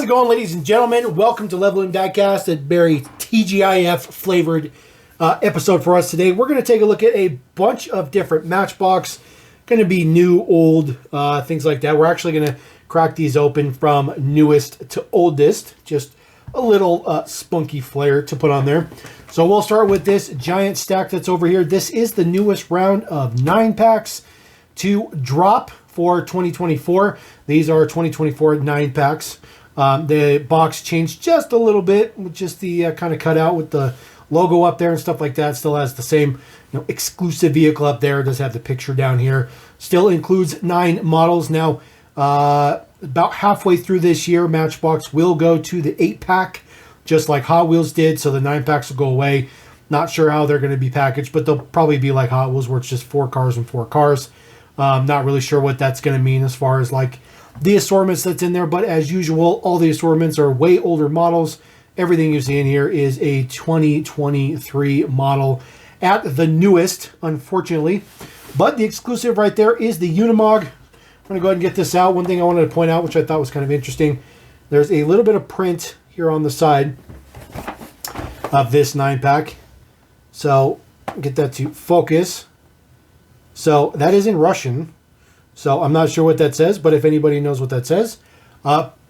going, ladies and gentlemen? Welcome to Leveling Diecast, a very TGIF flavored episode for us today. We're going to take a look at a bunch of different Matchbox, going to be new, old, things like that. We're actually going to crack these open from newest to oldest, just a little spunky flair to put on there. So we'll start with this giant stack that's over here. This is the newest round of 9 packs to drop for 2024. These are 2024 9 packs. The box changed just a little bit, with just the kind of cutout with the logo up there and stuff like that. Still has the same exclusive vehicle up there. It does have the picture down here. Still includes 9 models. Now, about halfway through this year, Matchbox will go to the 8-pack, just like Hot Wheels did. So the 9 packs will go away. Not sure how they're going to be packaged, but they'll probably be like Hot Wheels, where it's just 4 cars and 4 cars. Not really sure what that's going to mean as far as like the assortments that's in there, but as usual, all the assortments are way older models. Everything you see in here is a 2023 model at the newest, unfortunately. But the exclusive right there is the Unimog. I'm going to go ahead and get this out. One thing I wanted to point out, which I thought was kind of interesting, there's a little bit of print here on the side of this 9-pack. So get that to focus. So that is in Russian. So I'm not sure what that says, but if anybody knows what that says,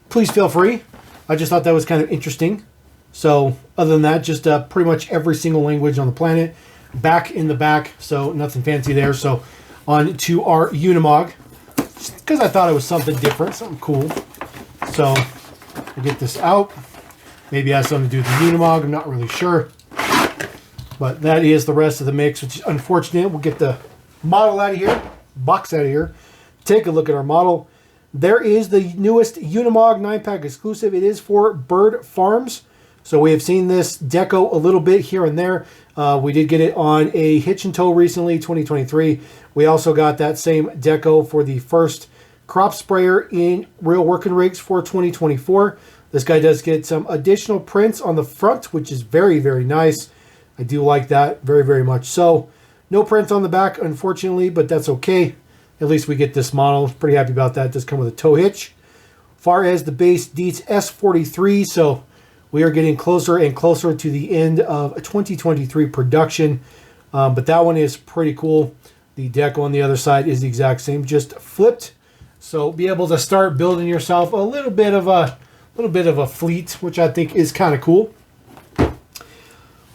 please feel free. I just thought that was kind of interesting. So other than that, just pretty much every single language on the planet back in the back. So nothing fancy there. So on to our Unimog, because I thought it was something different, something cool. So we'll get this out. Maybe it has something to do with the Unimog. I'm not really sure. But that is the rest of the mix, which is unfortunate. We'll get the model out of here, box out of here. Take a look at our model. There is the newest Unimog 9-pack exclusive. It is for Bird Farms. So we have seen this deco a little bit here and there. We did get it on a hitch and tow recently, 2023. We also got that same deco for the first crop sprayer in Real Working Rigs for 2024. This guy does get some additional prints on the front, which is very, very nice. I do like that very, very much so. No prints on the back, unfortunately, but that's okay. At least we get this model. Pretty happy about that. It does come with a tow hitch. Far as the base Dietz S43, so we are getting closer and closer to the end of 2023 production. But that one is pretty cool. The deco on the other side is the exact same, just flipped. So be able to start building yourself a little bit of a fleet, which I think is kind of cool.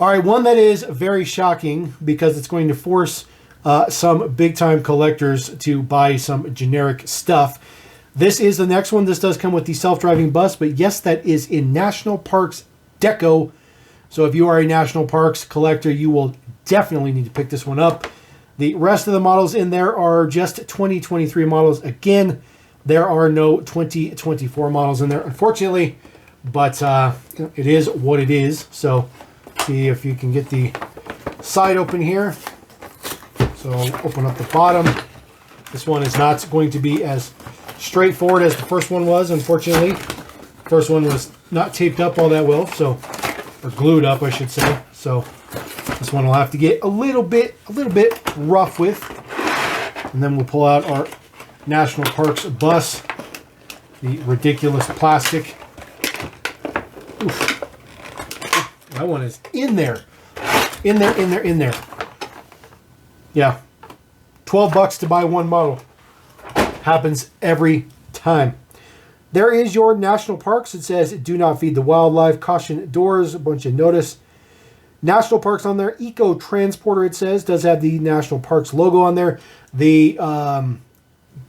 All right, one that is very shocking because it's going to force some big-time collectors to buy some generic stuff. This is the next one. This does come with the self-driving bus, but yes, that is in National Parks Deco. So if you are a National Parks collector, you will definitely need to pick this one up. The rest of the models in there are just 2023 models. Again, there are no 2024 models in there, unfortunately, but it is what it is. So see if you can get the side open here. So open up the bottom. This one is not going to be as straightforward as the first one was, unfortunately. The first one was not taped up all that well, so, or glued up, I should say. So this one will have to get a little bit rough with. And then we'll pull out our National Parks bus, the ridiculous plastic. Oof. That one is in there. In there. Yeah. $12 to buy one model. Happens every time. There is your National Parks. It says, do not feed the wildlife. Caution doors. A bunch of notice. National Parks on there. Eco Transporter, it says. Does have the National Parks logo on there. The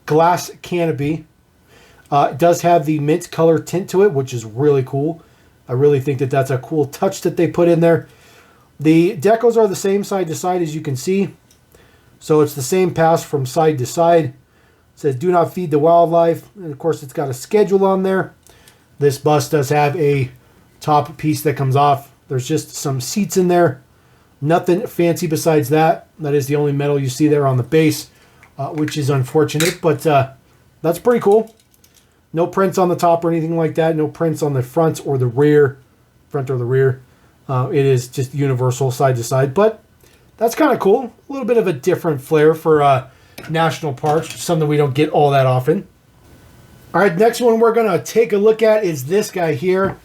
glass canopy. It does have the mint color tint to it, which is really cool. I really think that that's a cool touch that they put in there. The decos are the same side to side, as you can see. So it's the same pass from side to side. It says, do not feed the wildlife. And of course, it's got a schedule on there. This bus does have a top piece that comes off. There's just some seats in there. Nothing fancy besides that. That is the only metal you see there on the base, which is unfortunate. But that's pretty cool. No prints on the top or anything like that. No prints on the front or the rear. Front or the rear. It is just universal side to side. But that's kind of cool. A little bit of a different flair for National Parks. Something we don't get all that often. All right, next one we're going to take a look at is this guy here.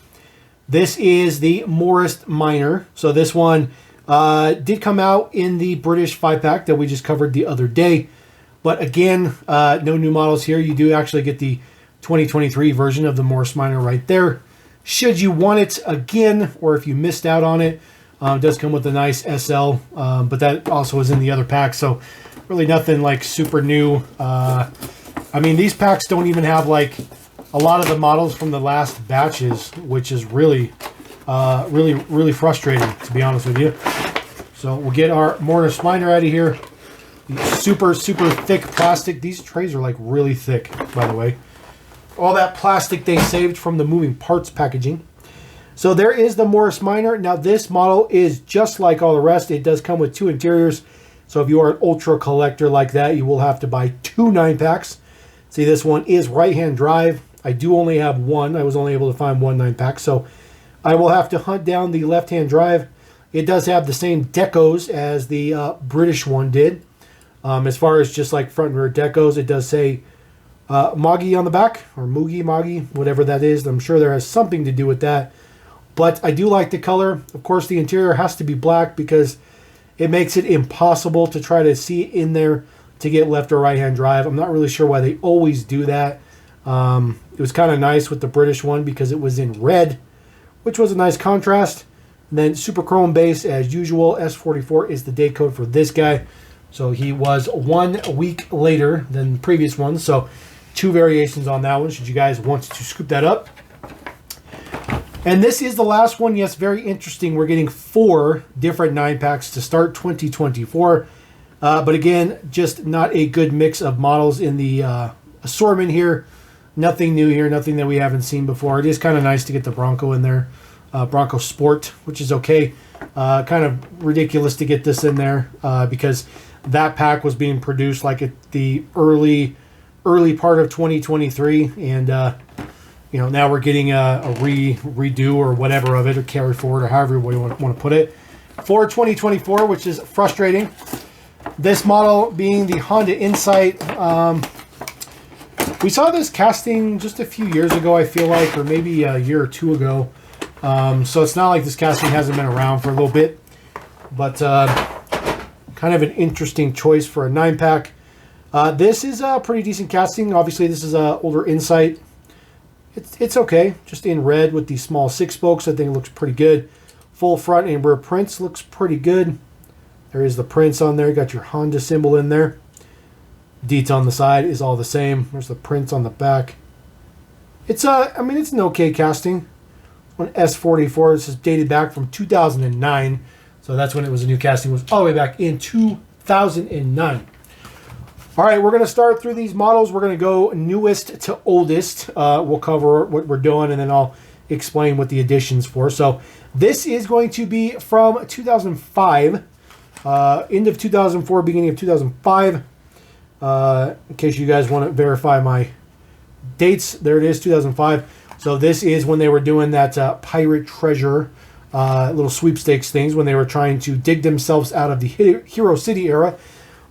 This is the Morris Minor. So this one did come out in the British 5-pack that we just covered the other day. But again, no new models here. You do actually get the 2023 version of the Morris Minor right there. Should you want it again, or if you missed out on it, it does come with a nice SL, but that also is in the other pack. So really nothing like super new. I mean, these packs don't even have like a lot of the models from the last batches, which is really frustrating, to be honest with you. So we'll get our Morris Minor out of here. Super thick plastic. These trays are like really thick, by the way. All that plastic they saved from the moving parts packaging. So there is the Morris Minor. Now this model is just like all the rest. It does come with 2 interiors. So if you are an ultra collector like that, you will have to buy 2 9-packs. See, this one is right-hand drive. I do only have one. I was only able to find 1 9-pack. So I will have to hunt down the left-hand drive. It does have the same decos as the British one did. As far as just like front and rear decos, it does say Moggy on the back, or Moogie, Moggy, whatever that is. I'm sure there has something to do with that. But I do like the color. Of course, the interior has to be black because it makes it impossible to try to see in there to get left or right-hand drive. I'm not really sure why they always do that. It was kind of nice with the British one because it was in red, which was a nice contrast. And then Super Chrome base, as usual. S44 is the day code for this guy. So he was 1 week later than the previous one. So 2 variations on that one, should you guys want to scoop that up. And this is the last one. Yes, very interesting. We're getting 4 different 9-packs to start 2024. But again, just not a good mix of models in the assortment here. Nothing new here, nothing that we haven't seen before. It is kind of nice to get the Bronco in there. Bronco Sport, which is okay. Kind of ridiculous to get this in there because that pack was being produced like at the early part of 2023, and you know, now we're getting a redo or whatever of it, or carry forward, or however you want to put it, for 2024, which is frustrating. This model being the Honda Insight. We saw this casting just a few years ago, I feel like, or maybe a year or 2 ago. So it's not like this casting hasn't been around for a little bit, but kind of an interesting choice for a 9-pack. This is a pretty decent casting. Obviously, this is a older Insight. It's okay, just in red with these small 6 spokes. I think it looks pretty good. Full front and rear prints looks pretty good. There is the prints on there. You got your Honda symbol in there. Deets on the side is all the same. There's the prints on the back. It's I mean, it's an okay casting. On S44, this is dated back from 2009. So that's when it was a new casting. It was all the way back in 2009. All right, we're going to start through these models. We're going to go newest to oldest. We'll cover what we're doing, and then I'll explain what the additions for. So this is going to be from 2005, end of 2004, beginning of 2005. In case you guys want to verify my dates, there it is, 2005. So this is when they were doing that pirate treasure little sweepstakes things, when they were trying to dig themselves out of the Hero City era.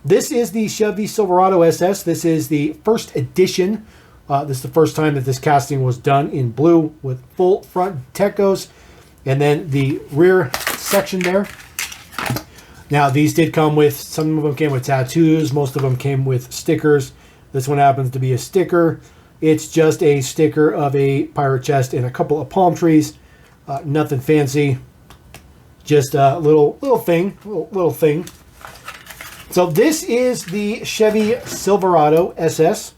This is the Chevy Silverado SS. This is the first edition. This is the first time that this casting was done in blue with full front decos, and then the rear section there. Now, these did come with, some of them came with tattoos, most of them came with stickers. This one happens to be a sticker. It's just a sticker of a pirate chest and a couple of palm trees. Nothing fancy. Just a little thing. So this is the Chevy Silverado SS.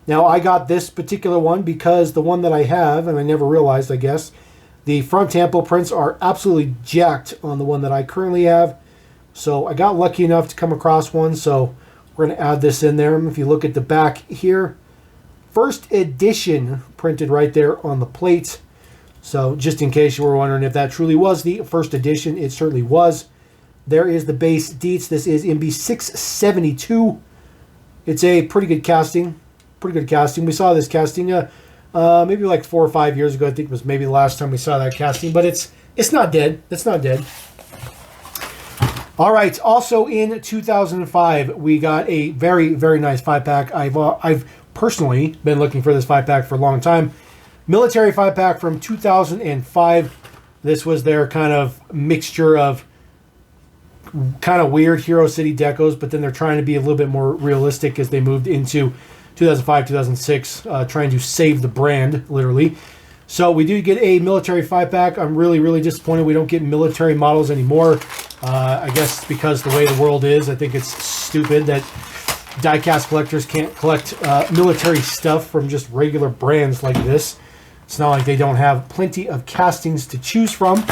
Now, I got this particular one because the one that I have, and I never realized, I guess, the front tampo prints are absolutely jacked on the one that I currently have. So I got lucky enough to come across one, so we're going to add this in there. If you look at the back here, first edition printed right there on the plate. So just in case you were wondering if that truly was the first edition, it certainly was. There is the base deets. This is MB 672. It's a pretty good casting. We saw this casting maybe like 4 or 5 years ago. I think it was maybe the last time we saw that casting, but it's not dead. It's not dead. All right. Also in 2005, we got a very, very nice 5-pack. I've personally been looking for this 5-pack for a long time. Military 5-pack from 2005. This was their kind of mixture of kind of weird Hero City decos, but then they're trying to be a little bit more realistic as they moved into 2005, 2006, trying to save the brand, literally. So we do get a military 5-pack. I'm really, really disappointed we don't get military models anymore. I guess because the way the world is, I think it's stupid that diecast collectors can't collect military stuff from just regular brands like this. It's not like they don't have plenty of castings to choose from.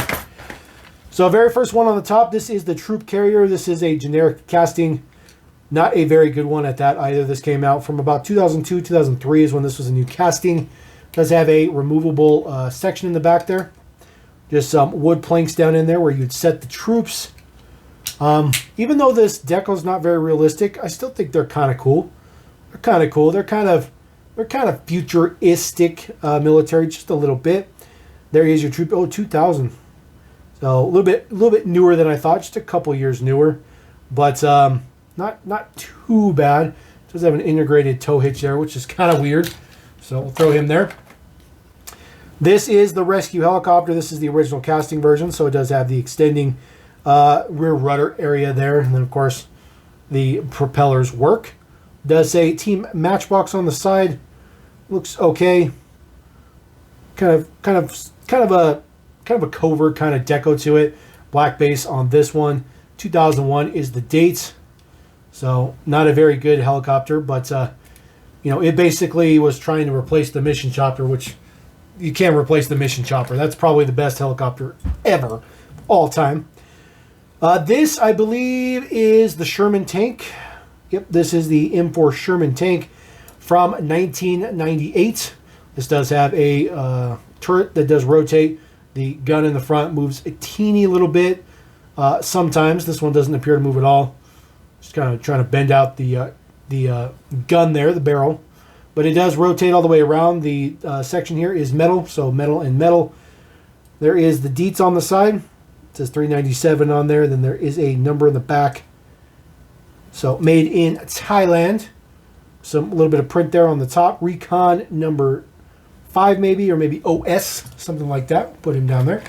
So very first one on the top, this is the Troop Carrier. This is a generic casting. Not a very good one at that either. This came out from about 2002, 2003 is when this was a new casting. Does have a removable section in the back there. Just some wood planks down in there where you'd set the troops. Even though this deco's not very realistic, I still think they're kind of cool. They're kind of cool. They're kind of futuristic military, just a little bit. There is your troop. Oh, 2000. So a little bit newer than I thought. Just a couple years newer, but not too bad. It does have an integrated tow hitch there, which is kind of weird. So we'll throw him there. This is the rescue helicopter. This is the original casting version, so it does have the extending rear rudder area there, and then of course the propellers work. Does say Team Matchbox on the side. Looks okay. Kind of a covert kind of deco to it. Black base on this one. 2001 is the date. So not a very good helicopter, but you know, it basically was trying to replace the Mission Chopper, which you can't replace the Mission Chopper. That's probably the best helicopter ever, all time. This, I believe, is the Sherman tank. Yep, this is the M4 Sherman tank from 1998. This does have a turret that does rotate. The gun in the front moves a teeny little bit. Sometimes this one doesn't appear to move at all. Just kind of trying to bend out the gun there, the barrel. But it does rotate all the way around. The section here is metal, so metal and metal. There is the deets on the side. It says 397 on there. Then there is a number in the back. So made in Thailand. A little bit of print there on the top. Recon number 5 maybe, or maybe OS, something like that. Put him down there.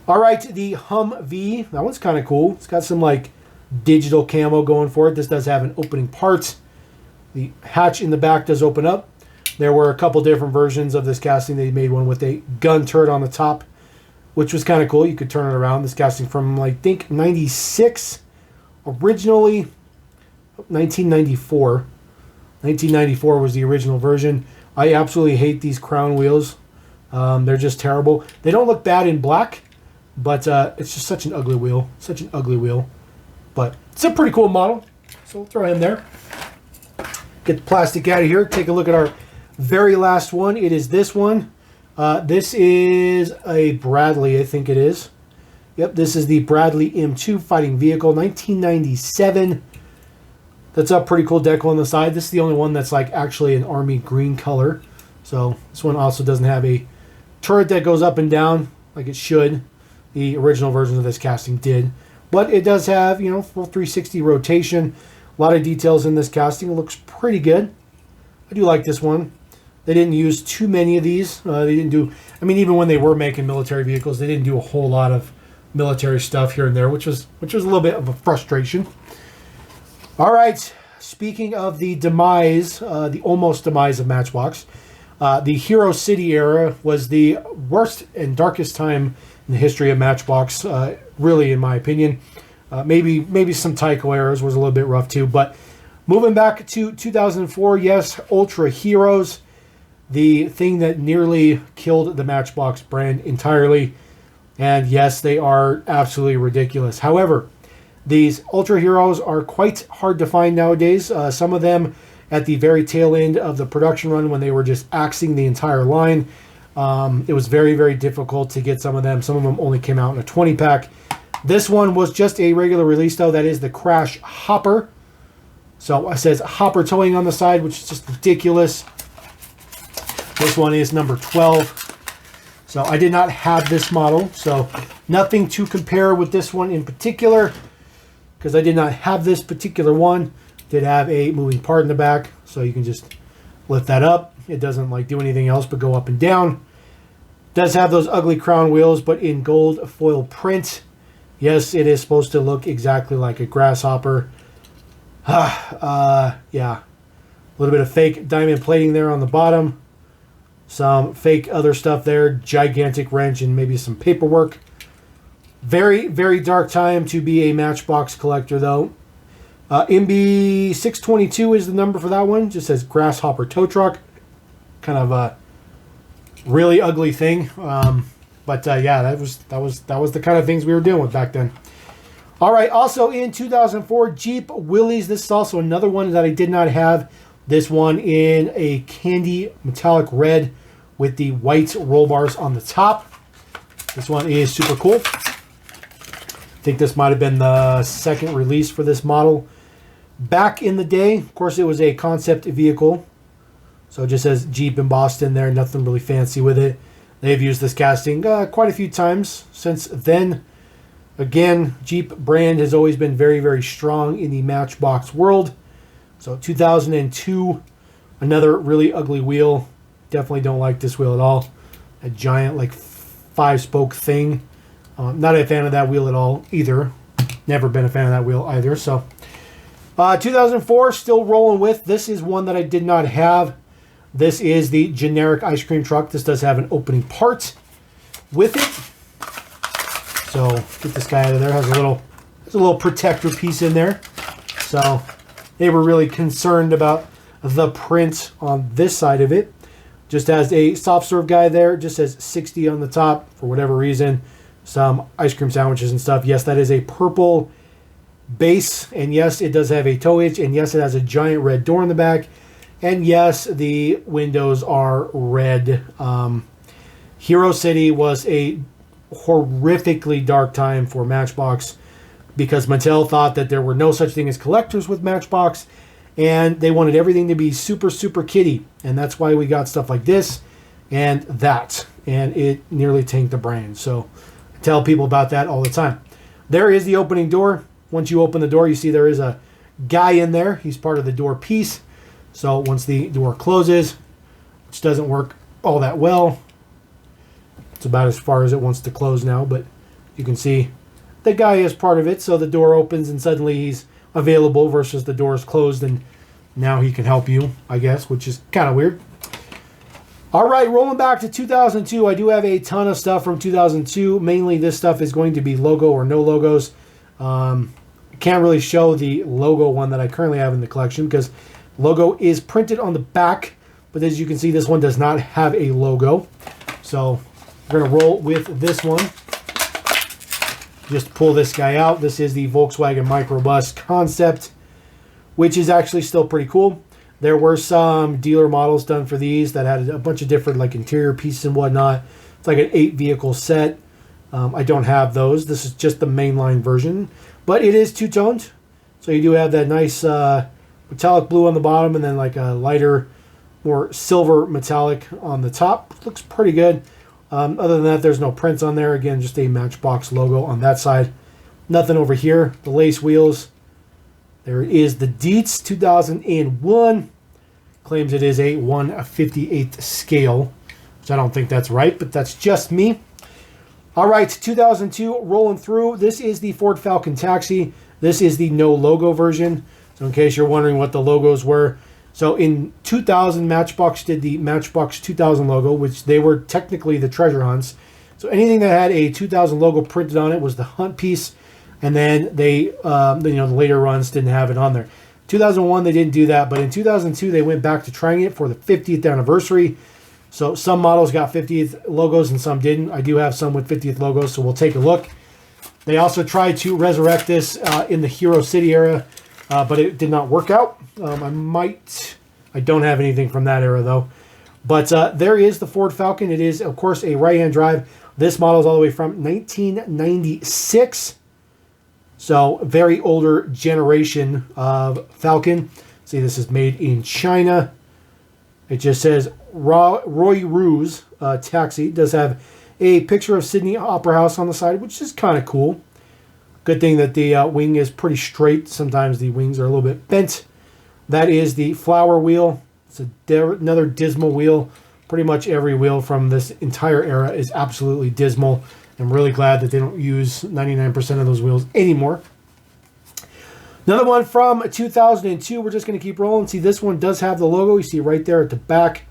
All right, the Humvee. That one's kind of cool. It's got some like digital camo going for it. This does have an opening part. The hatch in the back does open up. There were a couple different versions of this casting. They made one with a gun turret on the top, which was kind of cool. You could turn it around. This casting from, I think, 96. Originally, 1994. 1994 was the original version. I absolutely hate these crown wheels. They're just terrible. They don't look bad in black, but it's just such an ugly wheel. Such an ugly wheel. But it's a pretty cool model. So we'll throw him there. Get the plastic out of here. Take a look at our very last one. It is this one. This is a Bradley, I think it is. Yep, this is the Bradley M2 fighting vehicle, 1997. That's a pretty cool decal on the side. This is the only one that's like actually an army green color. So this one also doesn't have a turret that goes up and down like it should. The original version of this casting did. But it does have, you know, full 360 rotation. A lot of details in this casting. It looks pretty good. I do like this one. They didn't use too many of these. They didn't do, I mean, even when they were making military vehicles, they didn't do a whole lot of military stuff here and there, which was a little bit of a frustration. All right, speaking of the demise, the almost demise of Matchbox, the Hero City era was the worst and darkest time in the history of Matchbox, really, in my opinion. Maybe some Tyco eras was a little bit rough too, but moving back to 2004, yes, Ultra Heroes, the thing that nearly killed the Matchbox brand entirely. And yes, they are absolutely ridiculous. However, these Ultra Heroes are quite hard to find nowadays. Some of them at the very tail end of the production run when they were just axing the entire line. It was very, very difficult to get some of them. Some of them only came out in a 20-pack. This one was just a regular release, though. That is the Crash Hopper. So it says Hopper towing on the side, which is just ridiculous. This one is number 12. So I did not have this model, so nothing to compare with this one in particular, because I did not have this particular one. Did have a moving part in the back, so you can just lift that up. It doesn't like do anything else but go up and down. Does have those ugly crown wheels, but in gold foil print. Yes, it is supposed to look exactly like a grasshopper. Yeah. A little bit of fake diamond plating there on the bottom. Some fake other stuff there. Gigantic wrench and maybe some paperwork. Very, very dark time to be a Matchbox collector, though. MB622 is the number for that one. Just says Grasshopper Tow Truck. Kind of a really ugly thing. Yeah, that was the kind of things we were dealing with back then. All right, also in 2004, Jeep Willys. This is also another one that I did not have. This one in a candy metallic red with the white roll bars on the top. This one is super cool. I think this might have been the second release for this model. Back in the day, of course, it was a concept vehicle. So it just says Jeep embossed in there. Nothing really fancy with it. They've used this casting quite a few times since then. Again, Jeep brand has always been very, very strong in the Matchbox world. So 2002, another really ugly wheel. Definitely don't like this wheel at all. A giant like 5-spoke thing. Not a fan of that wheel at all either. Never been a fan of that wheel either. So 2004, still rolling with. This is one that I did not have. This is the generic ice cream truck. This does have an opening part with it. So get this guy out of there. There's a little protector piece in there. So they were really concerned about the print on this side of it. Just has a soft serve guy there. Just says 60 on the top for whatever reason. Some ice cream sandwiches and stuff. Yes, that is a purple base. And yes, it does have a tow hitch. And yes, it has a giant red door in the back. And yes, the windows are red. Hero City was a horrifically dark time for Matchbox because Mattel thought that there were no such thing as collectors with Matchbox, and they wanted everything to be super, super kiddie. And that's why we got stuff like this and that. And it nearly tanked the brand. So I tell people about that all the time. There is the opening door. Once you open the door, you see there is a guy in there. He's part of the door piece. So once the door closes, which doesn't work all that well, it's about as far as it wants to close now, but you can see the guy is part of it. So the door opens and suddenly he's available versus the door is closed and now he can help you, I guess, which is kind of weird. All right, rolling back to 2002, I do have a ton of stuff from 2002. Mainly this stuff is going to be logo or no logos. Can't really show the logo one that I currently have in the collection because logo is printed on the back, but as you can see, this one does not have a logo. So we're going to roll with this one. Just pull this guy out. This is the Volkswagen Microbus concept, which is actually still pretty cool. There were some dealer models done for these that had a bunch of different like interior pieces and whatnot. It's like an 8-vehicle set. I don't have those. This is just the mainline version, but it is two-toned. So you do have that nice metallic blue on the bottom and then like a lighter, more silver metallic on the top. Looks pretty good. Other than that, there's no prints on there. Again, just a Matchbox logo on that side. Nothing over here. The lace wheels. There is the Dietz 2001. Claims it is a 1/58th scale, which I don't think that's right, but that's just me. All right, 2002, rolling through. This is the Ford Falcon Taxi. This is the no logo version. So in case you're wondering what the logos were. So in 2000, Matchbox did the Matchbox 2000 logo, which they were technically the treasure hunts. So anything that had a 2000 logo printed on it was the hunt piece. And then they, the later runs didn't have it on there. 2001, they didn't do that. But in 2002, they went back to trying it for the 50th anniversary. So some models got 50th logos and some didn't. I do have some with 50th logos, so we'll take a look. They also tried to resurrect this in the Hero City era, but it did not work out. I don't have anything from that era, though. But there is the Ford Falcon. It is, of course, a right-hand drive. This model is all the way from 1996. So very older generation of Falcon. See, this is made in China. It just says Roy Ruse Taxi. It does have a picture of Sydney Opera House on the side, which is kind of cool. Good thing that the wing is pretty straight. Sometimes the wings are a little bit bent. That is the flower wheel. It's another dismal wheel. Pretty much every wheel from this entire era is absolutely dismal. I'm really glad that they don't use 99% of those wheels anymore. Another one from 2002. We're just going to keep rolling. See, this one does have the logo. You see right there at the back.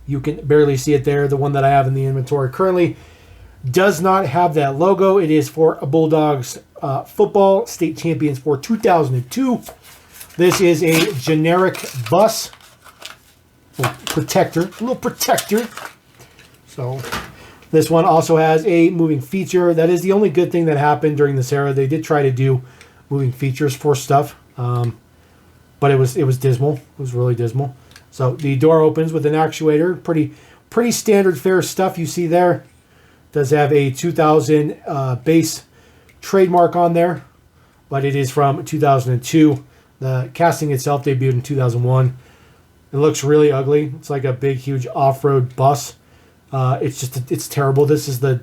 You can barely see it there. The one that I have in the inventory currently does not have that logo. It is for a Bulldogs football state champions for 2002. This is a generic bus. A little protector. So this one also has a moving feature. That is the only good thing that happened during this era. They did try to do moving features for stuff, but it was dismal. It was really dismal. So the door opens with an actuator. Pretty standard fare stuff you see there. Does have a 2000 base trademark on there, but it is from 2002. The casting itself debuted in 2001. It looks really ugly. It's like a big, huge off-road bus. It's terrible. This is the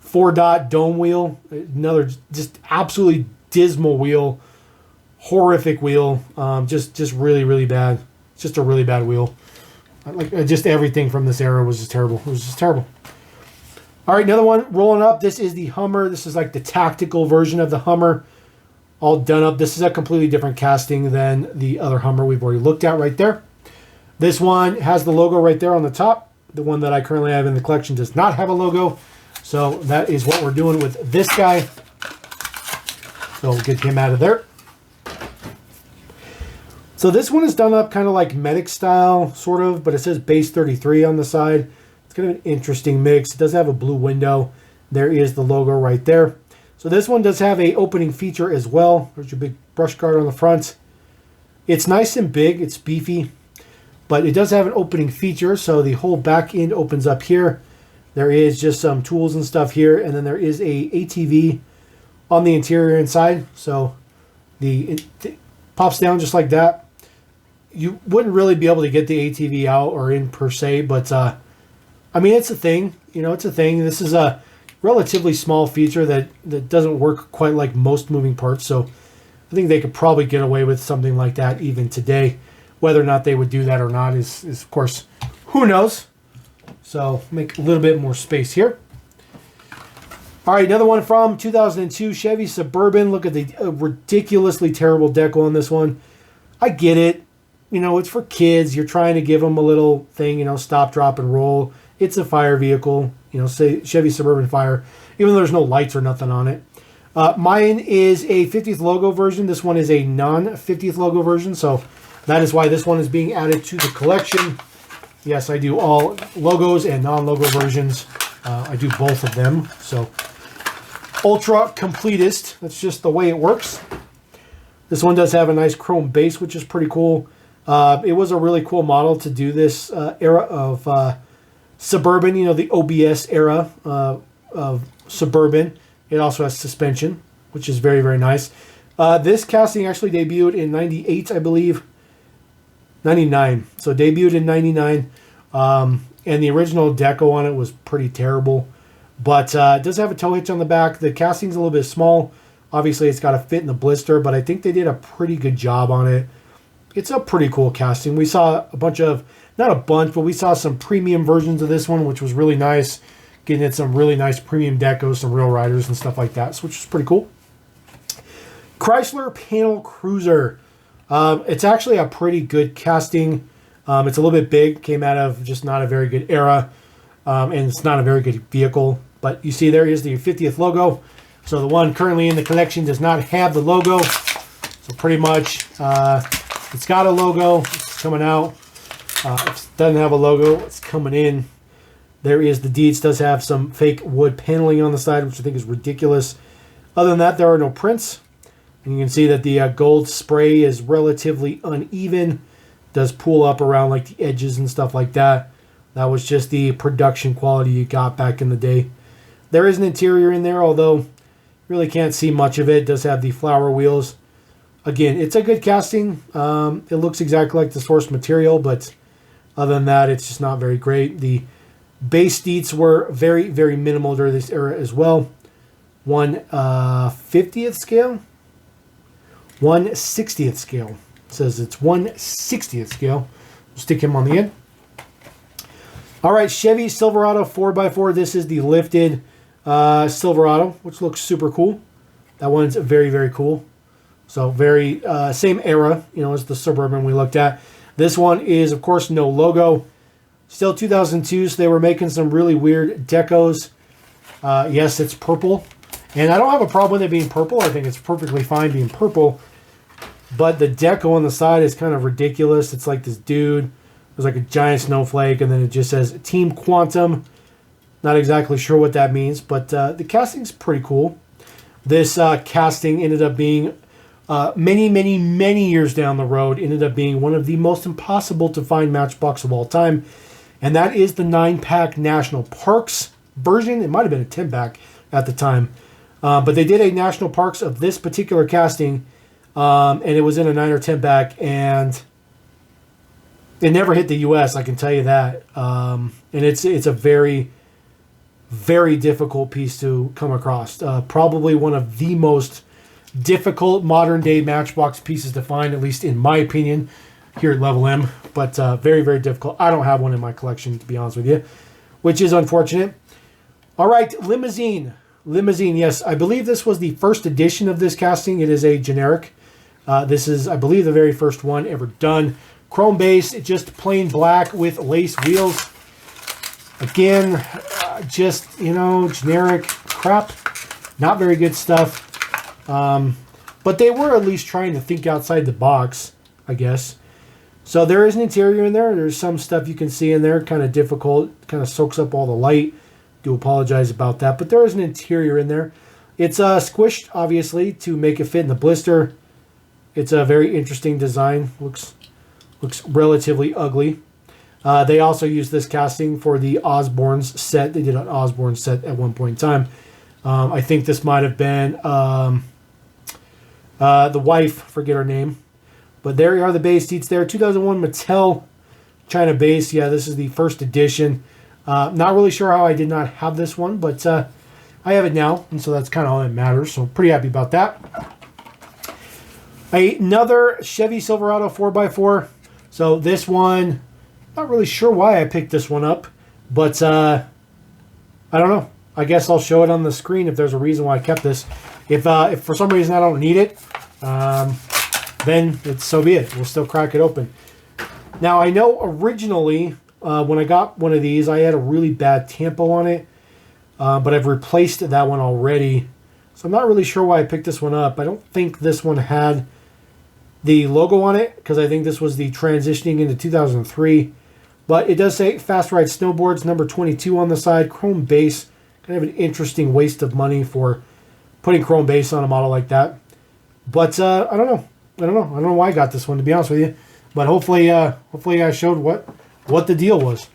4-dot dome wheel. Another just absolutely dismal wheel. Horrific wheel. Just really, really bad. It's just a really bad wheel. Just everything from this era was just terrible. It was just terrible. All right, another one rolling up. This is the Hummer. This is like the tactical version of the Hummer. All done up. This is a completely different casting than the other Hummer we've already looked at right there. This one has the logo right there on the top. The one that I currently have in the collection does not have a logo. So that is what we're doing with this guy. So we'll get him out of there. So this one is done up kind of like medic style, sort of, but it says base 33 on the side. It's kind of an interesting mix. It does have a blue window. There is the logo right there. So this one does have a opening feature as well. There's your big brush guard on the front. It's nice and big. It's beefy. But it does have an opening feature, so the whole back end opens up here. There is just some tools and stuff here, and then there is a ATV on the interior inside. So it pops down just like that. You wouldn't really be able to get the ATV out or in per se, but I mean, it's a thing. You know, it's a thing. This is a relatively small feature that doesn't work quite like most moving parts, so I think they could probably get away with something like that even today. Whether or not they would do that or not is of course, who knows. So make a little bit more space here. All right, another one from 2002, Chevy Suburban. Look at the ridiculously terrible decal on this one. I get it. You know, it's for kids. You're trying to give them a little thing, you know, stop, drop, and roll. It's a fire vehicle, you know, say Chevy Suburban Fire, even though there's no lights or nothing on it. Mine is a 50th logo version. This one is a non-50th logo version, so that is why this one is being added to the collection. Yes, I do all logos and non-logo versions. I do both of them. So, ultra completist. That's just the way it works. This one does have a nice chrome base, which is pretty cool. It was a really cool model to do this era of Suburban, you know, the OBS era of Suburban. It also has suspension, which is very, very nice. This casting actually debuted in 98, I believe. 99. So debuted in 99. And the original deco on it was pretty terrible. But it does have a tow hitch on the back. The casting's a little bit small. Obviously, it's got to fit in the blister, but I think they did a pretty good job on it. It's a pretty cool casting. We saw a bunch of, not a bunch, but we saw some premium versions of this one, which was really nice. Getting it some really nice premium decos, some real riders and stuff like that, which is pretty cool. Chrysler Panel Cruiser. It's actually a pretty good casting. It's a little bit big. Came out of just not a very good era. And it's not a very good vehicle. But you see there is the 50th logo. So the one currently in the collection does not have the logo. So pretty much it's got a logo. It's coming out. It doesn't have a logo. It's coming in. There is the deeds. Does have some fake wood paneling on the side, which I think is ridiculous. Other than that, there are no prints. And you can see that the gold spray is relatively uneven. Does pull up around like the edges and stuff like that. That was just the production quality you got back in the day. There is an interior in there, although you really can't see much of it. It does have the flower wheels. Again, it's a good casting. It looks exactly like the source material, but other than that, it's just not very great. The base deets were very, very minimal during this era as well. 1/50th scale. 1/60th scale. It says it's 1/60th scale. Stick him on the end. All right, Chevy Silverado 4x4. This is the lifted Silverado, which looks super cool. That one's very, very cool. So very same era, as the Suburban we looked at. This one is, of course, no logo. Still 2002, so they were making some really weird decos. Yes, it's purple. And I don't have a problem with it being purple. I think it's perfectly fine being purple. But the deco on the side is kind of ridiculous. It's like this dude. There's like a giant snowflake, and then it just says Team Quantum. Not exactly sure what that means, but the casting's pretty cool. This casting ended up being, many, many, many years down the road, ended up being one of the most impossible to find Matchbox of all time. And that is the 9-pack National Parks version. It might have been a 10-pack at the time. But they did a National Parks of this particular casting, and it was in a 9 or 10-pack, and it never hit the U.S., I can tell you that. And it's a very, very difficult piece to come across. Probably one of the most difficult modern-day Matchbox pieces to find, at least in my opinion, here at Level M. But very, very difficult. I don't have one in my collection, to be honest with you, which is unfortunate. All right, Limousine. Limousine, yes. I believe this was the first edition of this casting. It is a generic. This is, I believe, the very first one ever done. Chrome base, just plain black with lace wheels. Again, just, generic crap. Not very good stuff. But they were at least trying to think outside the box, I guess. So there is an interior in there. There's some stuff you can see in there. Kind of difficult. Kind of soaks up all the light. Do apologize about that. But there is an interior in there. It's squished, obviously, to make it fit in the blister. It's a very interesting design. Looks relatively ugly. They also used this casting for the Osborne's set. They did an Osborne set at one point in time. I think this might have been the wife, forget her name. But there are the base seats there. 2001 Mattel China base. Yeah, this is the first edition. Not really sure how I did not have this one, but I have it now, and so that's kind of all that matters. So pretty happy about that. Another Chevy Silverado 4x4. So this one, not really sure why I picked this one up, but I don't know. I guess I'll show it on the screen if there's a reason why I kept this. If for some reason I don't need it, then so be it. We'll still crack it open. Now, I know originally when I got one of these, I had a really bad tampo on it, but I've replaced that one already. So I'm not really sure why I picked this one up. I don't think this one had the logo on it, because I think this was the transitioning into 2003. But it does say Fast Ride Snowboards, number 22 on the side, chrome base. Kind of an interesting waste of money for putting chrome base on a model like that. But I don't know. I don't know why I got this one, to be honest with you. But hopefully I showed what the deal was.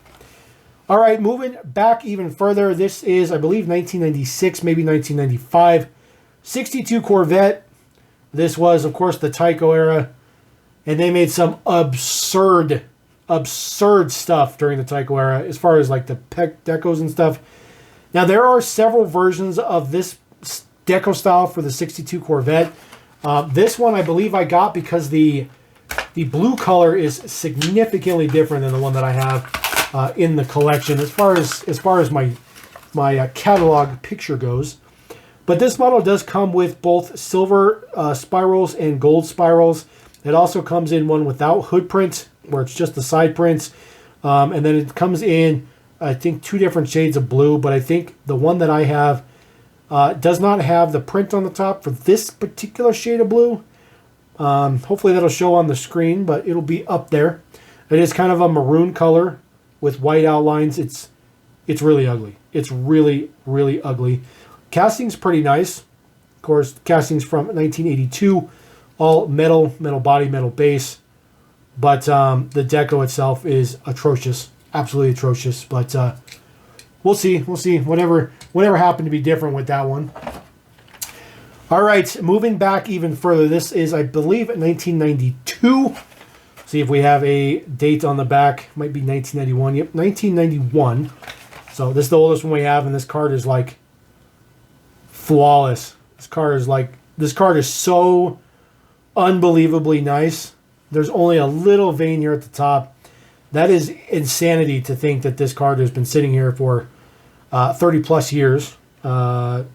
All right, moving back even further. This is, I believe, 1996, maybe 1995. 62 Corvette. This was, of course, the Tyco era. And they made some absurd stuff during the Tyco era as far as like the decos and stuff. Now, there are several versions of this deco style for the 62 Corvette. This one, I believe I got because the blue color is significantly different than the one that I have in the collection as far as my catalog picture goes. But this model does come with both silver spirals and gold spirals. It also comes in one without hood print, where it's just the side prints. And then it comes in, I think, 2 different shades of blue. But I think the one that I have does not have the print on the top for this particular shade of blue. Hopefully that'll show on the screen, but it'll be up there. It is kind of a maroon color with white outlines. It's really ugly. It's really, really ugly. Casting's pretty nice. Of course, casting's from 1982. All metal body, metal base. But the deco itself is atrocious. Absolutely atrocious. But we'll see. We'll see. Whatever happened to be different with that one. All right, moving back even further. This is, I believe, 1992. See if we have a date on the back. Might be 1991. Yep, 1991. So this is the oldest one we have, and this card is like flawless. This card is so unbelievably nice. There's only a little vein here at the top. That is insanity to think that this card has been sitting here for 30 plus years. And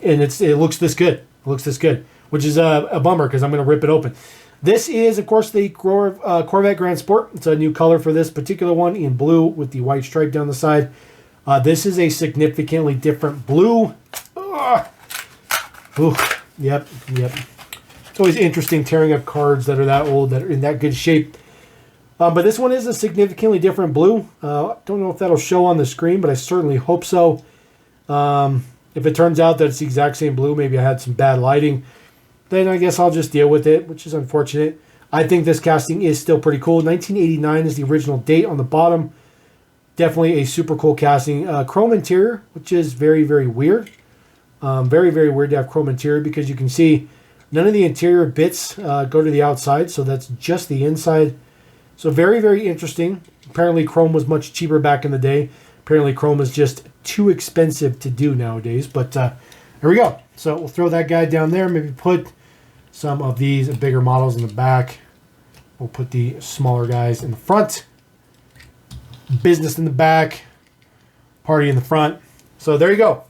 it looks this good. It looks this good, which is a bummer because I'm going to rip it open. This is, of course, the Corvette Grand Sport. It's a new color for this particular one in blue with the white stripe down the side. This is a significantly different blue. Ooh, yep. It's always interesting tearing up cards that are that old, that are in that good shape. But this one is a significantly different blue. Don't know if that'll show on the screen, but I certainly hope so. If it turns out that it's the exact same blue, maybe I had some bad lighting, then I guess I'll just deal with it, which is unfortunate. I think this casting is still pretty cool. 1989 is the original date on the bottom. Definitely a super cool casting. Chrome interior, which is very, very weird. Very, very weird to have chrome interior because you can see none of the interior bits go to the outside, so that's just the inside. So very, very interesting. Apparently chrome was much cheaper back in the day. Apparently chrome is just too expensive to do nowadays. But here we go. So we'll throw that guy down there. Maybe put some of these bigger models in the back. We'll put the smaller guys in the front. Business in the back. Party in the front. So there you go.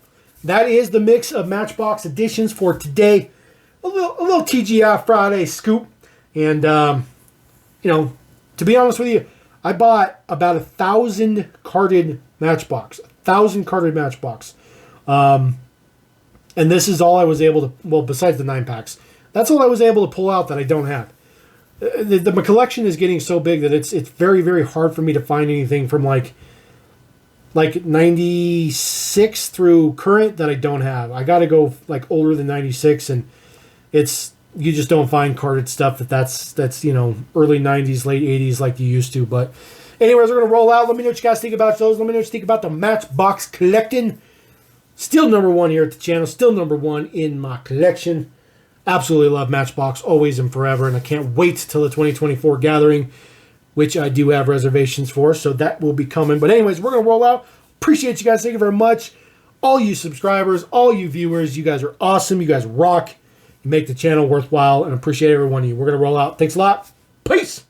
That is the mix of Matchbox editions for today. A little TGI Friday scoop. And, you know, to be honest with you, I bought about 1,000 carded Matchbox. 1,000 carded Matchbox. And this is all I was able to, well, besides the 9-packs, that's all I was able to pull out that I don't have. My collection is getting so big that it's very, very hard for me to find anything from like 96 through current that I don't have. I got to go like older than 96, and you just don't find carded stuff that's you know, early 90s, late 80s like you used to. But anyways, we're going to roll out. Let me know what you guys think about those. Let me know what you think about the Matchbox collecting. Still number one here at the channel. Still number one in my collection. Absolutely love Matchbox, always and forever. And I can't wait till the 2024 gathering, which I do have reservations for. So that will be coming. But anyways, we're going to roll out. Appreciate you guys. Thank you very much. All you subscribers, all you viewers, you guys are awesome. You guys rock. You make the channel worthwhile, and appreciate every one of you. We're going to roll out. Thanks a lot. Peace.